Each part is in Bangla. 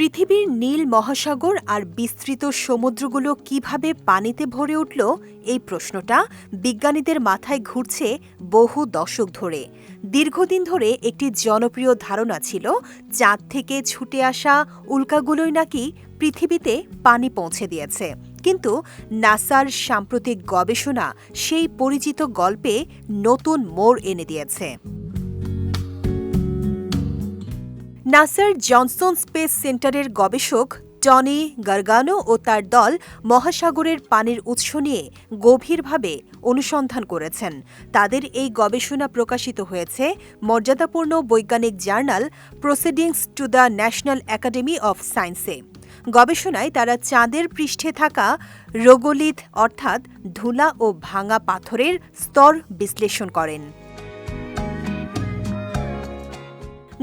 পৃথিবীর নীল মহাসাগর আর বিস্তৃত সমুদ্রগুলো কিভাবে পানিতে ভরে উঠল, এই প্রশ্নটা বিজ্ঞানীদের মাথায় ঘুরছে বহু দশক ধরে। দীর্ঘদিন ধরে একটি জনপ্রিয় ধারণা ছিল, চাঁদ থেকে ছুটে আসা উল্কাগুলোই নাকি পৃথিবীতে পানি পৌঁছে দিয়েছে। কিন্তু নাসার সাম্প্রতিক গবেষণা সেই পরিচিত গল্পে নতুন মোড় এনে দিয়েছে। নাসার জনসন স্পেস সেন্টারের গবেষক টনি গারগানো ও তার দল মহাসাগরের পানির উৎস নিয়ে গভীরভাবে অনুসন্ধান করেছেন। তাদের এই গবেষণা প্রকাশিত হয়েছে মর্যাদাপূর্ণ বৈজ্ঞানিক journal proceedings to the national academy of সায়েন্সে। গবেষণায় তারা চাঁদের পৃষ্ঠে থাকা রোগোলিথ অর্থাৎ ধুলা ও ভাঙা পাথরের স্তর বিশ্লেষণ করেন।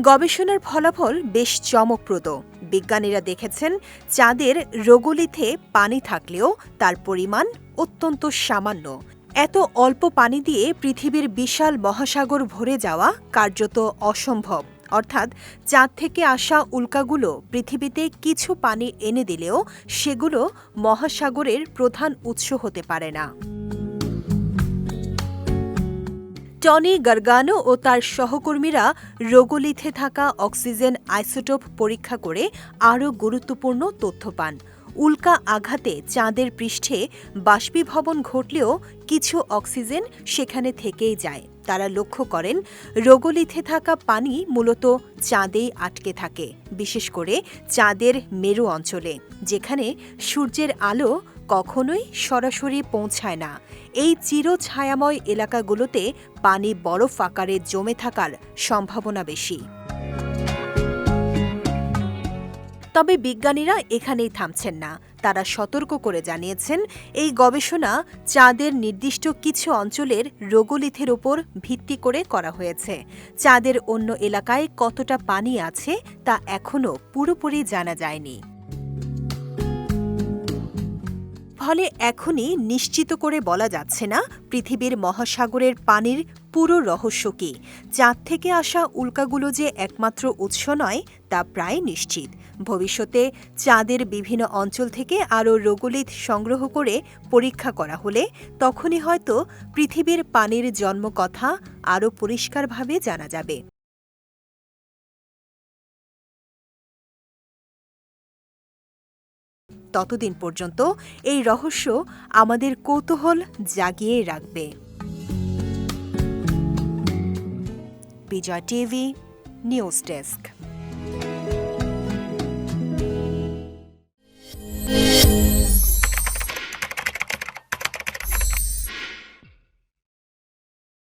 গবেষণার ফলাফল বেশ চমকপ্রদ। বিজ্ঞানীরা দেখেছেন, চাঁদের রোগোলিথে পানি থাকলেও তার পরিমাণ অত্যন্ত সামান্য। এত অল্প পানি দিয়ে পৃথিবীর বিশাল মহাসাগর ভরে যাওয়া কার্যত অসম্ভব। অর্থাৎ চাঁদ থেকে আসা উল্কাগুলো পৃথিবীতে কিছু পানি এনে দিলেও সেগুলো মহাসাগরের প্রধান উৎস হতে পারে না। টনি গারগানো ও তার সহকর্মীরা রোগোলিথে থাকা অক্সিজেন আইসোটোপ পরীক্ষা করে আরও গুরুত্বপূর্ণ তথ্য পান। উল্কা আঘাতে চাঁদের পৃষ্ঠে বাষ্পীভবন ঘটলেও কিছু অক্সিজেন সেখানে থেকেই যায়। তারা লক্ষ্য করেন, রোগোলিথে থাকা পানি মূলত চাঁদেই আটকে থাকে, বিশেষ করে চাঁদের মেরু অঞ্চলে, যেখানে সূর্যের আলো কখনোই সরাসরি পৌঁছায় না। এই চিরছায়াময় এলাকাগুলোতে পানি বরফ আকারে জমে থাকার সম্ভাবনা বেশি। তবে বিজ্ঞানীরা এখানেই থামছেন না। তারা সতর্ক করে জানিয়েছেন, এই গবেষণা চাঁদের নির্দিষ্ট কিছু অঞ্চলের রোগোলিথের ওপর ভিত্তি করে করা হয়েছে। চাঁদের অন্য এলাকায় কতটা পানি আছে তা এখনও পুরোপুরি জানা যায়নি। ফলে এখনই নিশ্চিত করে বলা যাচ্ছে না পৃথিবীর মহাসাগরের পানির পুরো রহস্য কী। চাঁদ থেকে আসা উল্কাগুলো যে একমাত্র উৎস নয় তা প্রায় নিশ্চিত। ভবিষ্যতে চাঁদের বিভিন্ন অঞ্চল থেকে আরও রোগোলিথ সংগ্রহ করে পরীক্ষা করা হলে তখনই হয়তো পৃথিবীর পানির জন্মকথা আরও পরিষ্কারভাবে জানা যাবে। ততদিন পর্যন্ত এই রহস্য আমাদের কৌতূহল জাগিয়ে রাখবে। বিজয় টিভি নিউজ ডেস্ক।